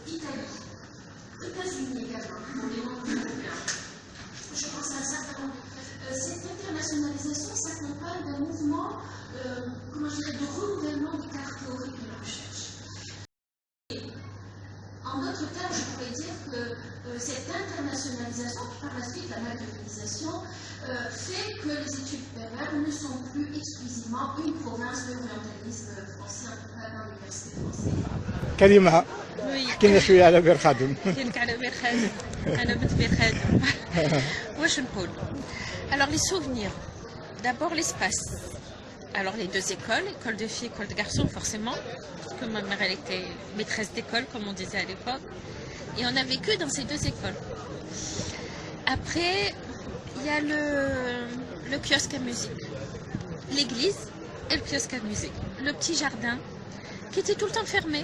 Italie, États-Unis également, dans les mondes européens. Je pense à un certain nombre. Cette internationalisation s'accompagne d'un mouvement, comment je dirais, de renouvellement du cadre théorique de la recherche. En d'autres termes, je pourrais dire que cette internationalisation, puis par la suite la mondialisation, fait que les études supérieures ne sont plus exclusivement une province de l'orientalisme français, en tout cas dans l'université française. كلمة حكينا شوية على بير خادم. نحكي على بير خادم. أنا بنت بير خادم. واش نقول؟ Alors les souvenirs. D'abord l'espace. Alors les deux écoles, école de filles, école de garçons forcément, parce que ma mère elle était maîtresse d'école comme on disait à l'époque, et on a vécu dans ces deux écoles. Après, il y a le kiosque à musique, l'église et le kiosque à musique, le petit jardin qui était tout le temps fermé.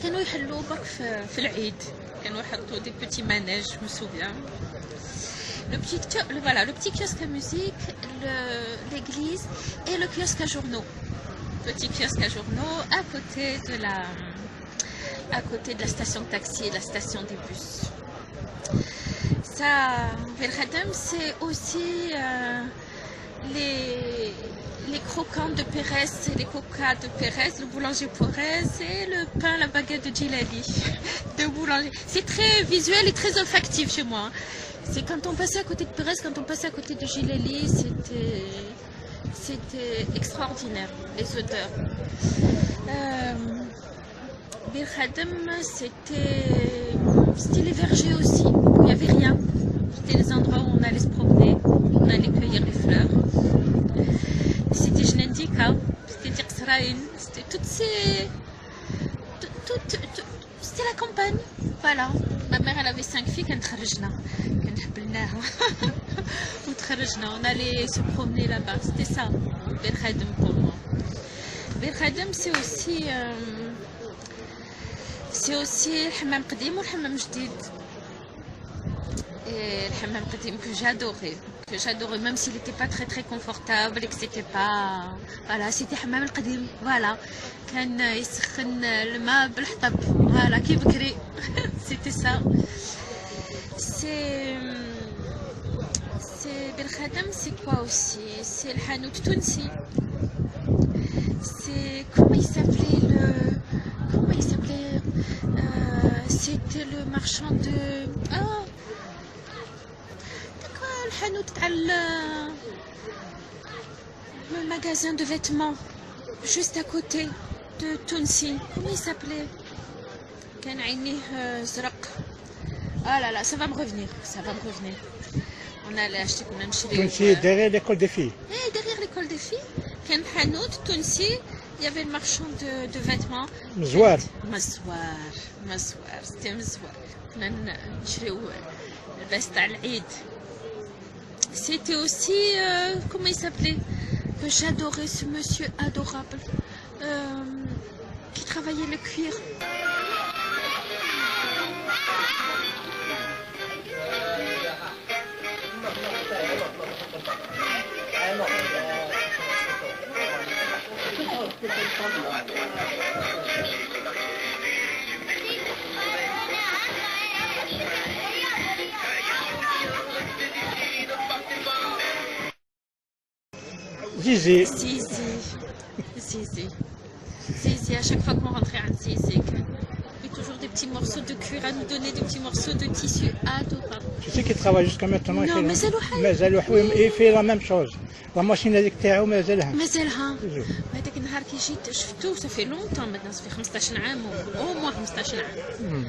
كانوا يحلوا برك في العيد كانوا يحطوا des petits manèges, je me souviens. Le petit kiosque à musique, l'église et le kiosque à journaux. Petit kiosque à journaux à côté de la station de taxi et de la station des bus. Ça, Bel Khadem, c'est aussi les croquants de Pérez et les coca de Pérez, le boulanger Pérez et le pain, la baguette de Djilali, de boulanger. C'est très visuel et très olfactif chez moi. C'est quand on passait à côté de Pérez, quand on passait à côté de Djilali, c'était extraordinaire, les odeurs. Bir Khadem, c'était les vergers aussi, où il n'y avait rien. C'était les endroits où on allait se promener, on allait cueillir les fleurs. C'était Jnendika, c'était Dirksraïn, c'était toutes ces... C'était la campagne, voilà. Ma mère elle avait 5 filles, on allait se promener là-bas, c'était ça, Bir Khadem pour moi. Bir Khadem c'est aussi le hammam qadim ou le hammam jdid. Et le hammam qadim que j'adorais, même s'il n'était pas très très confortable et que c'était pas... Voilà, c'était hammam al-qadim, voilà. كان يسخن الماء بالحطب, voilà, كي بكري. C'était ça. C'est Bir Khadem, c'est quoi aussi? C'est le hanout Tounsi. C'est... Comment il s'appelait c'était le marchand de... Oh, le hanout le magasin de vêtements juste à côté de Tounsi. Comment il s'appelait? كان عينيه زرق. Ah là là, ça va me revenir. On allait acheter كنا نشري. تونسي derrière l'école des filles. Derrière l'école des filles, كان حانوت تونسي. Il y avait le marchand de vêtements. مزوار. C'était مزوار. كنا نشريو اللباس تاع العيد. C'était aussi, comment il s'appelait? Que j'adorais ce monsieur adorable qui travaillait le cuir. Zizi. Zizi, à chaque fois qu'on rentrait à Zizi, il y avait toujours des petits morceaux de cuir à nous donner, des petits morceaux de tissu adorables. Tu sais qu'il travaille jusqu'à maintenant. Non, مازالو حي. Il fait la même chose. La machine هذيك تاعو مازالها. هذاك النهار كي جيت شفتو صافي لونطون maintenant صافي 15 عام au moins 15 عام.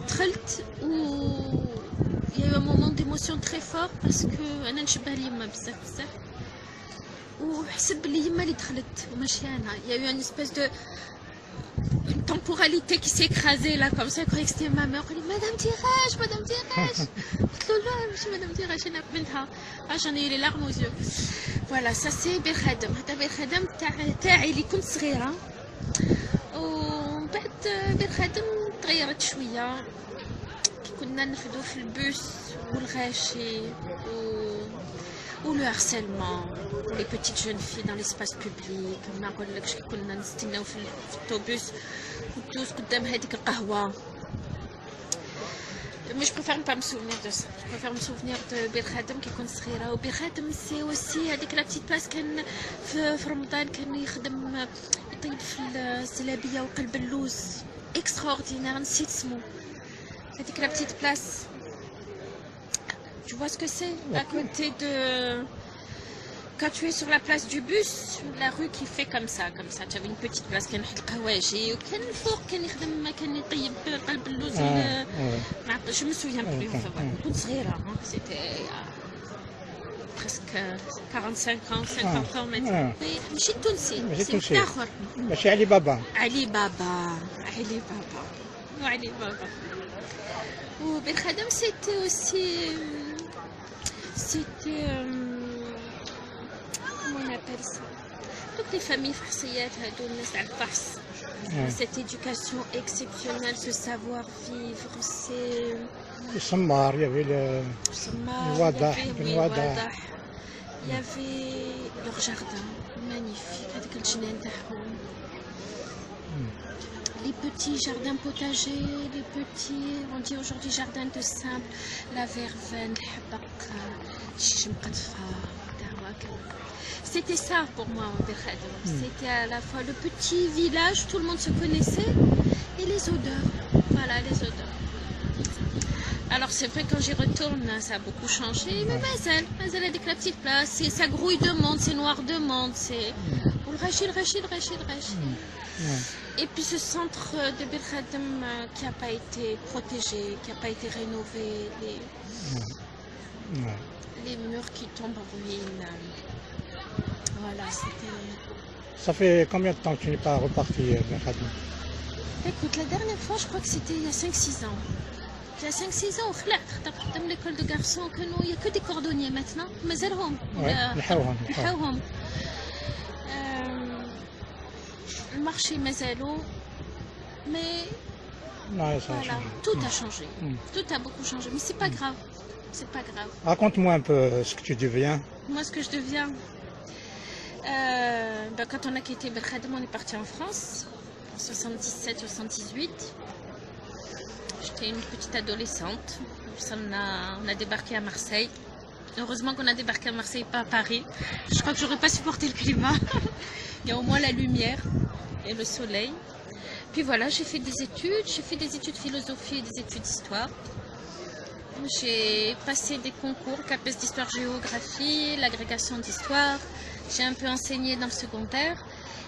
دخلت و il y a eu un moment d'émotion très fort parce que أنا نشبه ليما بزاف. وحسب بلي يما اللي دخلت وماشي انا. Il y a eu une espèce de une temporalité qui s'est écrasée là comme ça. Je croyais que c'était ma mère. Elle dit Madame Tirage. قلت له لا ماشي Madame Tirage انا بنتها. j'en ai eu les larmes aux yeux. Voilà, ça c'est Bir Khadem. هذا Bir Khadem تاعي اللي كنت صغيره. ومن بعد Bir Khadem تغيرت شويه. كنا نفدو في البوس والغاشي ou le harcèlement pour les petites jeunes filles dans l'espace public. ما نقولكش كي كنا نستناو في الأوتوبيس وندوز قدام هذيك القهوة. Mais je préfère ne pas me souvenir de ça. Je préfère me souvenir de بير خادم كي كنت صغيرة. وبير خادم سي اوسي هذيك لا بتيت بلاص كان في رمضان كان يخدم يطيب في الزلابية وقلب اللوز. Extraordinaire, نسيت اسمه. هذيك لا بتيت بلاص. Tu vois ce que c'est? À côté de... Quand tu es sur la place du bus, la rue qui fait comme ça. Tu avais une petite place, كان واحد القهواجي وكان الفوق كان يخدم كان يطيب قلب اللوز. Je me souviens plus. Enfin, voilà. كنت صغيرة. C'était presque 45 ans, 50 ans maintenant. ماشي تونسي. سي آخر. ماشي علي بابا. علي بابا. وبير خادم c'était aussi... C'était... comment on appelle ça? Toutes les familles farciyat, cette éducation exceptionnelle, ce savoir-vivre, c'est... Le Sammar, il y avait le Wadah. Il y avait leur jardin, magnifique, avec le jardin تاعهم. Les petits jardins potagers, les petits, on dit aujourd'hui jardin de sable, la verveine, c'était ça pour moi en Berkhadem. C'était à la fois le petit village, tout le monde se connaissait, et les odeurs. Voilà, les odeurs. Alors c'est vrai quand j'y retourne, ça a beaucoup changé, mais Mazel avec la petite place, ça grouille de monde, c'est noir de monde, c'est... Rachid. Et puis ce centre de Berkhadem qui n'a pas été protégé, qui n'a pas été rénové, les murs qui tombent en ruine. Voilà, c'était... Ça fait combien de temps que tu n'es pas reparti, Berkhadem? Écoute, la dernière fois, je crois que c'était il y a 5-6 ans. Il y a 5-6 ans, dans l'école de garçons, il n'y a que des cordonniers maintenant. Mais le marché Mazalo, mais voilà, tout a changé. Tout a beaucoup changé, mais c'est pas grave. C'est pas grave. Raconte-moi un peu ce que tu deviens. Moi, ce que je deviens, quand on a quitté Berkhadem, on est parti en France, en 77-78. J'étais une petite adolescente. On a débarqué à Marseille. Heureusement qu'on a débarqué à Marseille, pas à Paris. Je crois que j'aurais pas supporté le climat. Il y a au moins la lumière et le soleil. Puis voilà, j'ai fait des études. J'ai fait des études de philosophie et des études d'histoire. J'ai passé des concours, CAPES d'histoire-géographie, l'agrégation d'histoire. J'ai un peu enseigné dans le secondaire.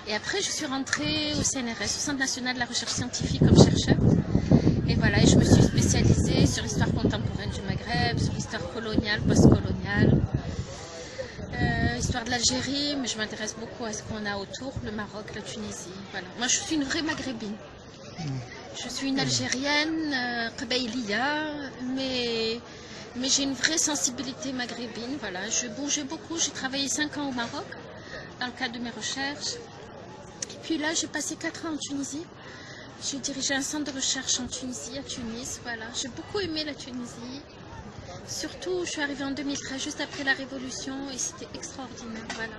Et après, je suis rentrée au CNRS, au Centre national de la recherche scientifique comme chercheur. Et voilà, et je me suis spécialisée sur l'histoire contemporaine du Maghreb, sur l'histoire coloniale, post-coloniale, histoire de l'Algérie, mais je m'intéresse beaucoup à ce qu'on a autour, le Maroc, la Tunisie. Voilà. Moi, je suis une vraie maghrébine. Je suis une Algérienne, qabaïliya, mais j'ai une vraie sensibilité maghrébine. Voilà. Je bougeais beaucoup, j'ai travaillé 5 ans au Maroc, dans le cadre de mes recherches. Et puis là, j'ai passé 4 ans en Tunisie. J'ai dirigé un centre de recherche en Tunisie, à Tunis, voilà. J'ai beaucoup aimé la Tunisie. Surtout, je suis arrivée en 2013, juste après la Révolution, et c'était extraordinaire, voilà.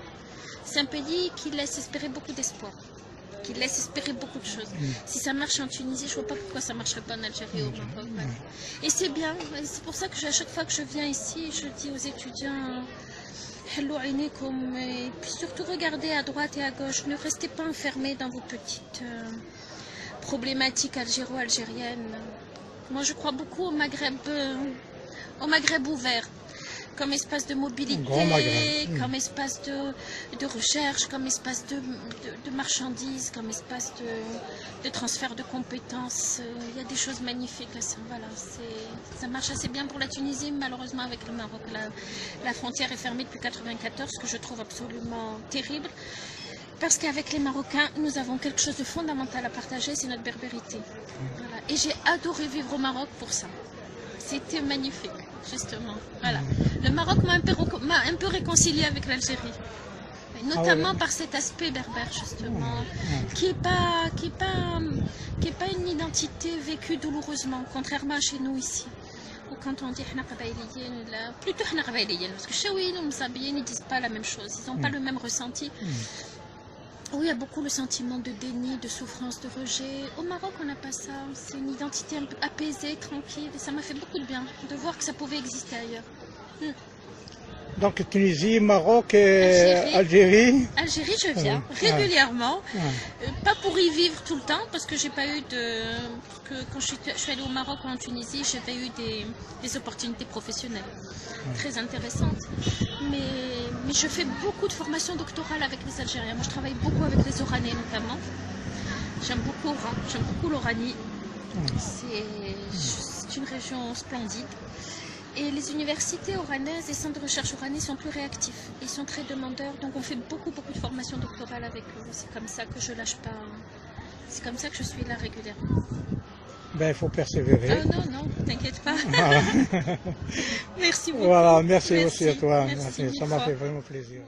C'est un pays qui laisse espérer beaucoup d'espoir, qui laisse espérer beaucoup de choses. Si ça marche en Tunisie, je ne vois pas pourquoi ça ne marcherait pas en Algérie ou au Maroc, voilà. Et c'est bien, c'est pour ça que à chaque fois que je viens ici, je dis aux étudiants... Et puis surtout, regardez à droite et à gauche, ne restez pas enfermés dans vos petites... problématiques algéro-algériennes. Moi, je crois beaucoup au Maghreb ouvert, comme espace de mobilité, comme espace de recherche, comme espace de marchandises, comme espace de transfert de compétences. Il y a des choses magnifiques là. Voilà, ça marche assez bien pour la Tunisie, malheureusement avec le Maroc. La frontière est fermée depuis 1994, ce que je trouve absolument terrible. Parce qu'avec les Marocains, nous avons quelque chose de fondamental à partager, c'est notre berbérité. Voilà. Et j'ai adoré vivre au Maroc pour ça. C'était magnifique, justement. Voilà. Le Maroc m'a un peu réconcilié avec l'Algérie. Notamment par cet aspect berbère, justement, qui est pas une identité vécue douloureusement, contrairement à chez nous ici. quand on dit حنا قبايليين لا plutôt حنا قبايليين parce que الشاويين والمصابيين ils disent pas la même chose, ils n'ont pas le même ressenti. Oui, il y a beaucoup le sentiment de déni, de souffrance, de rejet. Au Maroc, on n'a pas ça. C'est une identité un peu apaisée, tranquille. Et ça m'a fait beaucoup de bien de voir que ça pouvait exister ailleurs. Donc Tunisie, Maroc et Algérie. Algérie, je viens régulièrement. Pas pour y vivre tout le temps, parce que j'ai pas eu de. Quand je suis allée au Maroc ou en Tunisie, j'avais eu des opportunités professionnelles très intéressantes. Mais je fais beaucoup de formations doctorales avec les Algériens. Moi, je travaille beaucoup avec les Oranais notamment. J'aime beaucoup l'Oranie. C'est une région splendide. Et les universités oranaises, les centres de recherche oranais sont plus réactifs. Ils sont très demandeurs, donc on fait beaucoup de formations doctorales avec eux. C'est comme ça que je lâche pas. C'est comme ça que je suis là régulièrement. Ben, il faut persévérer. Non, t'inquiète pas. Voilà. Merci beaucoup. Voilà, merci aussi à toi. Merci Ça m'a fait vraiment plaisir.